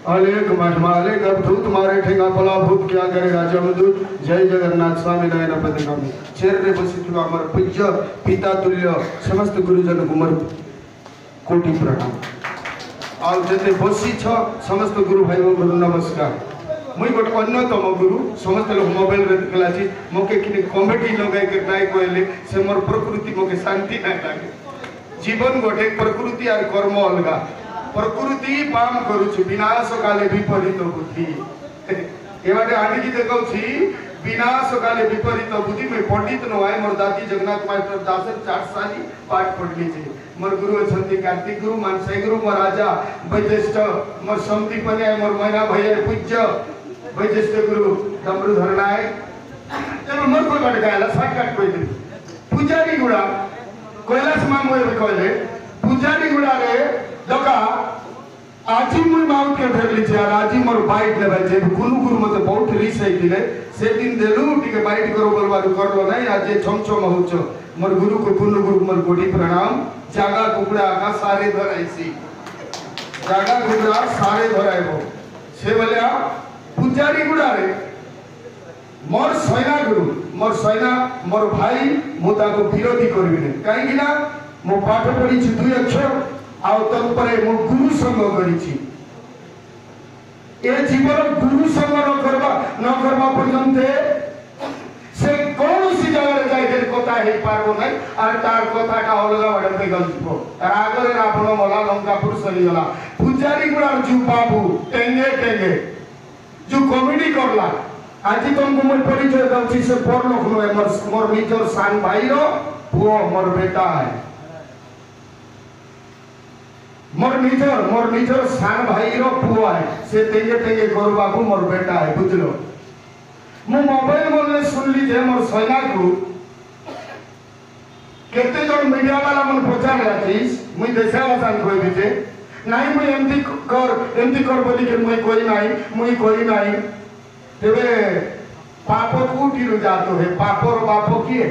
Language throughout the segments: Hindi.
अलेख महिमा अलेख अद्भुत मारे ठेंगा पला भूत क्या करेगा जमदूत जय जगन्नाथ स्वामी नयन पदगामी चेर रे बसिथिबा हमर पूज्य पिता तुल्य समस्त गुरुजन कुमार कोटि प्रणाम आउ जते बसी छ समस्त गुरु भाई गुरु नमस्कार मुई गोटे अन्यतम गुरु समस्त लोग मोबाइल रे देखला छी मोके किने कॉमेडी लगाई के नाय कहले से मोर प्रकृति मोके शांति नाय लागे जीवन गोटे प्रकृति और कर्म अलगा प्रकृति पाम करूछु विनाश काले विपरीत बुद्धि एबाटे आनी की देखौ छी विनाश काले विपरीत बुद्धि में पंडित न आए मोर दादी जगन्नाथ मास्टर दासर 4 साली पाठ पढ़ली छी मोर गुरु अछंती कार्तिक गुरु मानसाई गुरु मोर राजा वैज्येष्ठ मोर समती पने मोर मैना भैया पूज्य वैज्येष्ठ गुरु डमरूधर नायक तब मोर कोई बाटे गायला शॉर्टकट कोई दे पुजारी गुड़ा कैलाश मामू कहले पुजारी गुड़ा रे लका आजी मुई माउट के धरली छ यार आजी मोर बाइट लेबे जे गुरु गुरु मते बहुत रिस है दिले से दिन देलु टिके बाइट करो बोलवा करलो नहीं आज छमछम होछ मोर गुरु को गुरु गुरु मोर कोटि प्रणाम जागा कुकड़ा का सारे धराइसी जागा कुकड़ा सारे धराइबो से बोलिया पुजारी गुड़ा रे मोर सैना गुरु मोर सैना मोर भाई मुता को विरोधी करबिने काहे कि ना मो पाठ पढ़ी छी 2 अक्षर आउ तत्परे मो गुरु संग करिछि ए जीवन गुरु संग न करबा पर्यंत से कौन सी जगह रे जाय के कथा हे पारबो नै आर तार कथाटा अलगा बडे पे गलतिबो रागरे रावण मला लंकापुर चली गला पुजारी गुड़ा जु बाबू टेंगे टेंगे जो कॉमेडी करला आज तुमको मैं परिचय दउछि से परलोक नो मोर निजर सान भाई रो पुओ मोर बेटा है मोर निजर सान भाई रो पुआ है से तेजे तेजे गोर बाबू मोर बेटा है बुझलो मु मोबाइल बोलने सुन ली जे मोर सैना को केते जन मीडिया वाला मन प्रचार लाथिस मुई देशा वासान कोई बिजे नाही मुई एमती कर बोली के मुई कोई नाही तेबे पाप कोठी रु जातो है पापर बाप किए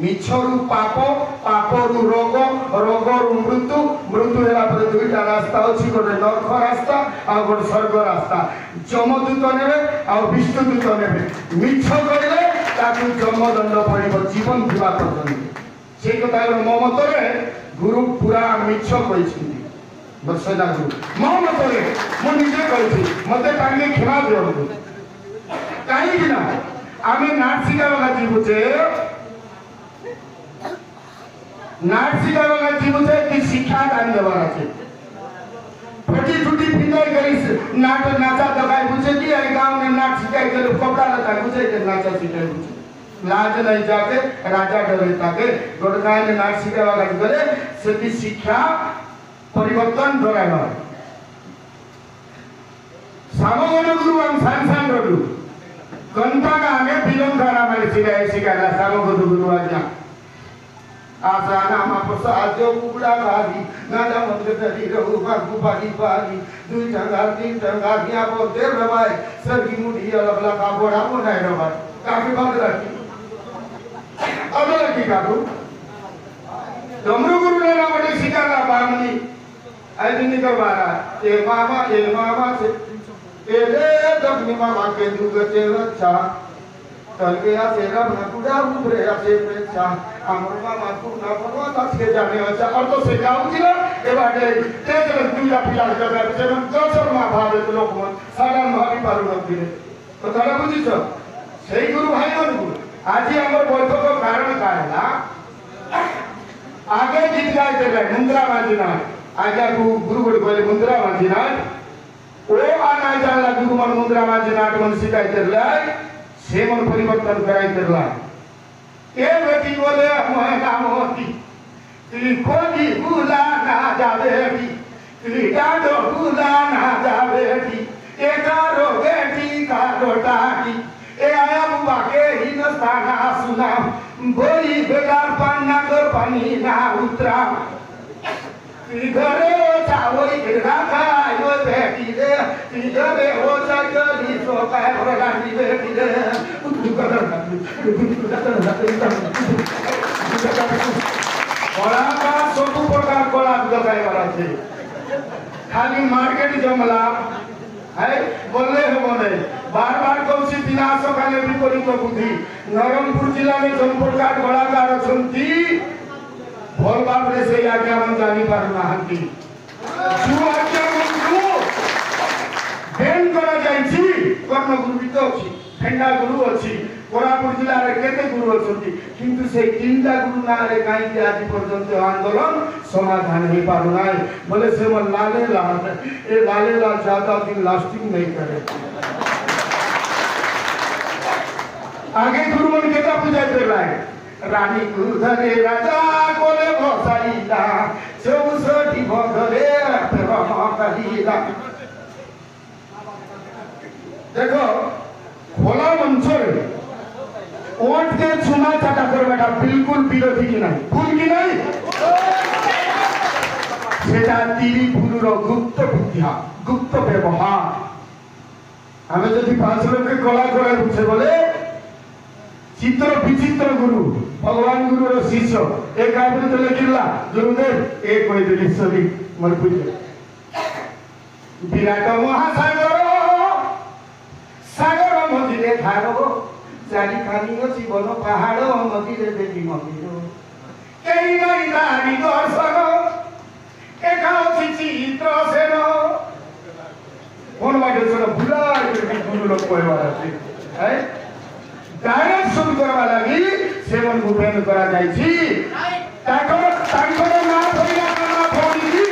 मिछरु पाप पापरु रोग रोगरु मृत्यु मृत्यु हेला पर दुईटा रास्ता अछि गोटे नरक रास्ता आ गोटे स्वर्ग रास्ता जमदूत नेबे आ विष्णुदूत नेबे मिछ करिले ताकु जमदंड पड़िबो जीवन दिवा पर्यंत से कथा मो मतरे गुरु पूरा मिछ कहिसिंती बसना गुरु मो मतरे मो निजे कहिछि मते तांगे क्षमा दियौ काहे कि ना आमे नाटसिका वाला जीवुचे नाटसिका वाला जीवुचे कि शिक्षा दान देवार আছে फटी टूटी फिंदाई करी नाट नाचा दगाई बुझे कि आई गांव में नाट सिखाई के कपड़ा लता बुझे के नाचा सिखाई बुझे लाज नहीं जाके राजा डरे ताके गोडगाय में नाट सिखाई वाला गले से की शिक्षा परिवर्तन कराइबा सामगन गुरु हम सांसान रडू कंता का आगे बिलों धारा में सिखाया सामगन गुरु आज्ञा आशा नामा प्रसाद कुबड़ा भागी नादा मंदिर दरी रहु बागु बागी बागी दुई टंगा तीन टंगा दिया वो देर रवाई सरगी मुड़ी अलग लगा बोड़ा वो नहीं रवाई काफी बात रखी अब लगी काकू डमरू गुरु ने ना बड़े सिखाना बामनी ऐसे निकल बारा ये मामा से ये ले दक्षिणी मामा के दुर्गते रक्षा तल गया सेरा भकुड़ा ऊपरे आसे प्रेक्षा अमरवा मातु ना बनवा दस के जाने अच्छा और तो से गाउँ जिला ए बाटे तेज दुया पिला जगह से मन कसर मा भावे तो लोक मन सारा महरी पारु नथिले तो तारा बुझी छ सेही गुरु भाई मन आज हमर बैठक का कारण का हैला आगे गीत गाय देले मुंद्रा मांझिना आगे गुरु गुरु बोले मुंद्रा मांझिना ओ आना जाला गुरु मन मुंद्रा मांझिना मन सिखाई देले से मन परिवर्तन कराई देला ए बेटी बोले मोहना मोती ती खोजी भूला ना जावेटी ती डाडो भूला ना जावेटी ए कारो बेटी कारो टाकी ए आया बुबा के हिंदुस्तान सुना बोई बेकार पाना कर पानी ना उतरा घरे चावई राखा यो बेटी रे घरे हो सकली सो काय भरानी बेटी रे कला का सब प्रकार कला लगाई वाला छे खाली मार्केट जमला है बोले हो बोले बार बार कौन सी विनाश काले विपरीत बुद्धि नरमपुर जिला में जन प्रकार कलाकार अछंती भोल बाप रे से आज्ञा मन जानी पार नाहंती जो आज्ञा मन को बेन करा जाईची कर्ण गुरु भी तो अछि फेंडा गुरु अछि कोरापुर जिला रे केते गुरु अछंती किंतु से तीनटा गुरु ना रे काई के आज पर्यंत आंदोलन समाधान नहीं पारु नाय बोले से मन लाले लाल ए लाले लाल ज्यादा दिन लास्टिंग नहीं करे आगे गुरु मन केता पूजा कर रहा है रानी कुधरे राजा कोले भसाईला चौसठी भगरे रहा कहिला देखो खोला मंच रे ओट के चुना चाटा कर बेटा बिल्कुल विरोधी की नहीं भूल की नहीं सेटा तीरी फुलुर गुप्त बुद्धिया गुप्त व्यवहार हमें जदि 5 लोग के कला करे बुझे बोले चित्र विचित्र गुरु भगवान गुरु रो शिष्य एक आदमी तो लिखिला गुरुदेव एक कोई दिली सभी मर पूजे विराट महासागर सागर मझिरे धारो चारि खानी जीवन पहाड़ मझिरे देवी मंदिर केही नै नारी दर्शन एकाउछि चित्र सेन कोन बाटे छोरा बुला गुरु लोग कहवा अछि है डायरेक्ट शुरू करवा लागि सेवन गुपेन करा जाईछि ताकर मां भोनी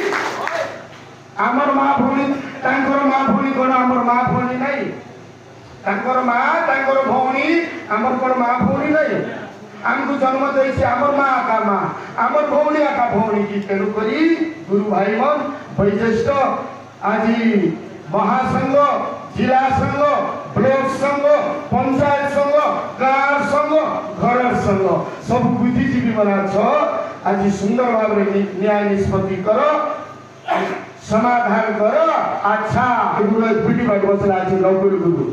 आमर मां भोनी ताकर मां भोनी कोन आमर मां भोनी नै ताकर मां ताकर भोनी आमर कोन मां भोनी नै हमको जन्म देछि आमर मां का मां आमर भोनी का भोनी की तेनु करी गुरु भाई मन वैज्येष्ठ आजि महासंघ जिला संघ ब्लॉक संघ पंचायत संघ गाँव संघ घर संघ सब बुद्धिजीवी बना छ आज सुंदर भाव रे न्याय निष्पत्ति कर समाधान कर अच्छा गुरु पीटी बाट बसला आज नौकरी गुरु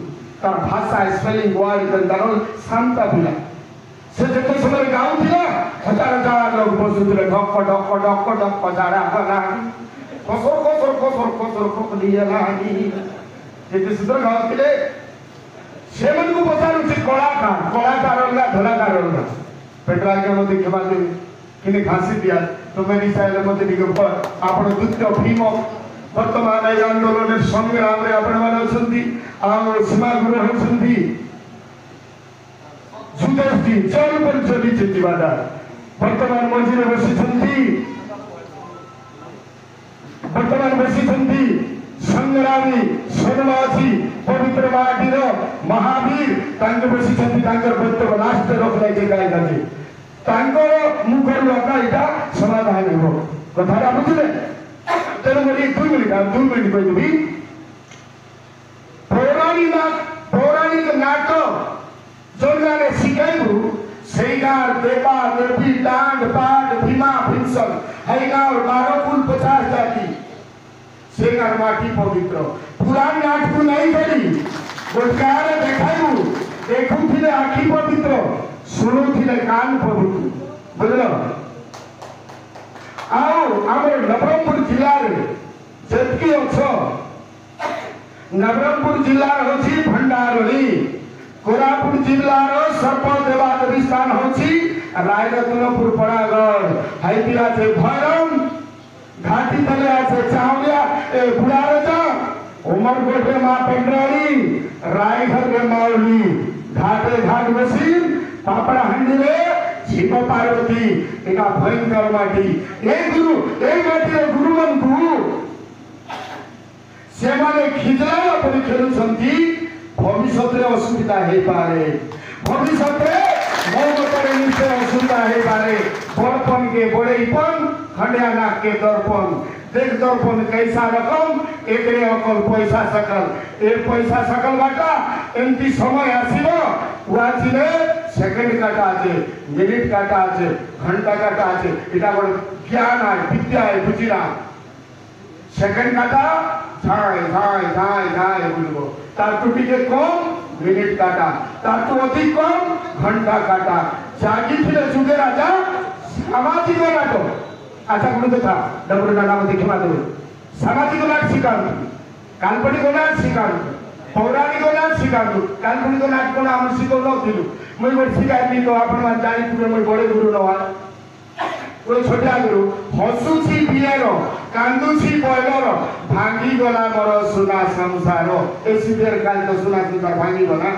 तार भाषा स्पेलिंग वर्ड कंट्रोल शांत पिला से जते समय गाँव थिला हजार लोग बसुले ढक ढक ढक ढक जाड़ा बना कसर लिया ये सुंदर गाँव के सेमन को पचार उचित कलाकार अलगा धलाकार अलगा पेट्रा के मते क्षमा देबे किने खासी दिया तो मेरी साइल मते दिगो पर आपण दुत्य भीम वर्तमान ए आंदोलन संग्राम रे आपण मान अछंती आ सीमा गुरु अछंती जुदस्ती चल पर चली चितिवादा वर्तमान मंजिल बसी छंती वर्तमान बसी छंती संग्रामी सन्मासी पवित्र माटीर महावीर तांके बसी छंती तांकर बत्तव लास्ट रखलाई जे गाय गाजे तांकर मुखर लका इटा समाधान हेबो कथाटा बुझले तेरे मोरी 2 मिनिट कहि देबी पौराणिक नाटक जोगाने सिकाइबु सेगार देवा देवी डांड पाट भीमा भिंसल हैगार 12 कुल 50 जाति सेगार माटी पवित्र पुराण नाटक नहीं करी गोटकार देखाइबु देखु थिले आखी पवित्र सुनु थिले कान पवित्र बुझलो आओ हमर नवरंगपुर जिला रे जतकी अछ नवरंगपुर जिला होची भंडारली कोरापुर जिला रो सर्प देवादेवी स्थान होची रायरत्नपुर पड़ागढ़ हाइतिरा से भरम घाटी तले आछे चावलिया ए बुढ़ारजा उमरकोट रे मां पेंड्राली रायघर रे माउली घाटे घाट बसी पापड़ा हंडी रे शिव पार्वती एका भयंकर माटी ए गुरु ए माटी रे गुरु मन गुरु से माने खिजला पर खेलु संती भविष्य रे असुविधा हे पारे भविष्य रे मोहब्बत रे निश्चय असुविधा हे पारे बड़पन के बड़ेपन खंडिया नाक के दर्पण देख दर्पण कैसा रकम एकरे अकल पैसा सकल एक पैसा सकल बाटा एमती समय आसीबो वाचिले सेकंड काटा আছে मिनिट काटा আছে घंटा काटा আছে এটা বড় জ্ঞান আর বিদ্যা বুঝিনা সেকেন্ড কাটা ধাই ধাই ধাই ধাই বলবো তার টুটিকে কম মিনিট কাটা তার তো অধিক কম ঘন্টা কাটা জাগি ছিল যুগের রাজা সামাজিক নাটক আচ্ছা গুরু কথা ডবল নাম দেখে মা দেবে সামাজিক নাটক শিকার काल्पनिक नाच शिकाନ୍ତୁ पौराणिक नाच शिकाନ୍ତୁ काल्पनिक नाच कोन हम शिखौनथिलु मुई बड शिखाइली तो आपण मान जानिथिबे मुई बडे गुरु नवा कोई छोटा गुरु हसुची बियार कांदुची बयलर भांगी गला मोर सुना संसार ए सिदेर काल तो सुना संसार भांगी गला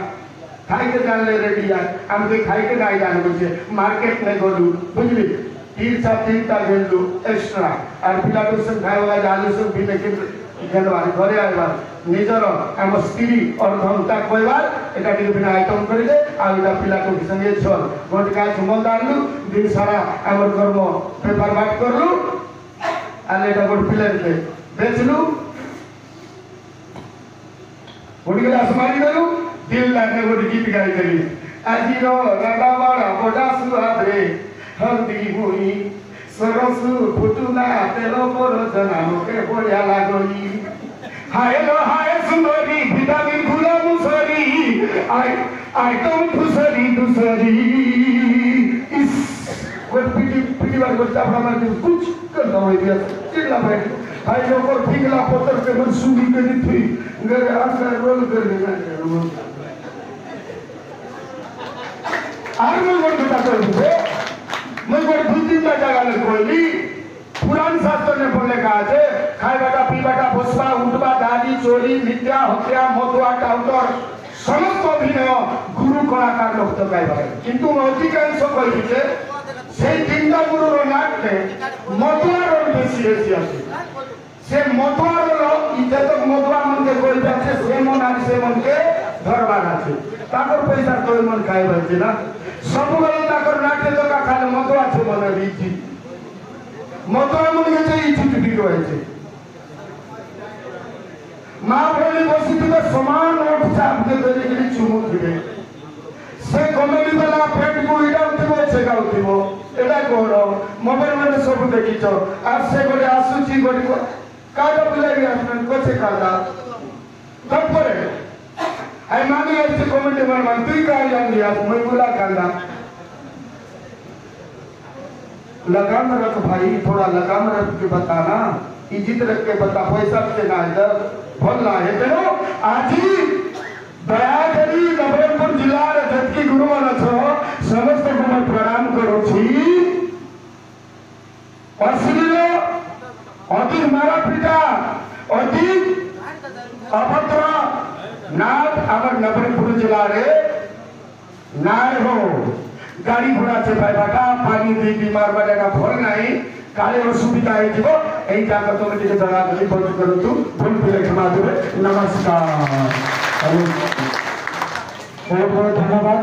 खाई के जानले रेडी यार हम के खाई के नहीं जान बुझे मार्केट में गलु बुझली तीन गेलु एक्स्ट्रा और पिला तो सब खाए वाला जालु सब भी लेकिन गेलवार घरे आइबार निजर हम स्त्री और धनता कोइबार एटा टिके बिना आइटम करिले आ इटा पिला को संगे छल गोटका सुमल दानलु दिन सारा हमर कर्म पेपर बाट करलु आले एटा गोट पिला दे बेचलु गोटके आसमानी देलु दिल लागने गोट गीत गाई देली आजी रो राडा बड़ा बड़ा सुहाबरे हल्दी हुई सरसु फुटुना तेलो पर जना के बोया लागोई हाय लो हाय सुंदरी विटामिन फुला मुसरी आइटम फुसरी दुसरी इस कोई पीटी बार बच्चा अपना कुछ कर दो ये चिल्ला बैठ हाय लो पर फिगला पत्थर पे मन सुनी के दी थी घर अंदर रोल कर देना आर में वो बता दो मैं कोई दूसरी जगह ले कोई पुराण शास्त्र ने बोले कहा है खाए बाटा पी बाटा भोसवा उठवा दादी चोरी विद्या हत्या मधुआ टाउटर समस्त अभिनय गुरु कलाकार लोग तो गाय बारे किंतु अधिकांश कहि जे से तीनटा गुरु रो नाट ने मधुआ रो बेसी बेसी আছে से मधुआ रो इज्जत मधुआ मन के कोई जाचे से मन आ से मन के धरबार আছে ताकर पैसा कोई मन खाए बचे ना सब गले ताकर नाट्य तो का खाले मधुआ छे मन रीति मधुआ मन के जे इति टिटी रहे मां बोली बसिथिबे समान ओठ चाप के देले के चुमु दिबे से कमेडी वाला पेट को इडाउथिबो से गाउथिबो एटा कोरो मोबाइल में सब देखितो आ से गोटे आसुची गोटे काडो पिलाई आसन कोचे कादा तब परे आई मानी ऐसे कमेडी मन तुई का जान लिया मैं बोला कांदा लगाम रख भाई थोड़ा लगाम रख के बताना इज्जत रख के बता पैसा से ना इधर भला है तेरो आजी दया करी नवरंगपुर जिला रे जतकी गुरु मन छो समस्त को प्रणाम करो छी अश्लील अति मारा पिटा अति अभद्र नाथ आमर नवरंगपुर जिला रे नाय हो गाड़ी घोड़ा से बाटा पानी दी बीमार बनेगा भल नहीं काले असुविधा है जीवो एई जाकर तो मुझे जगह नहीं बंद करो तू भूल भी क्षमा देवे नमस्कार बहुत बहुत धन्यवाद।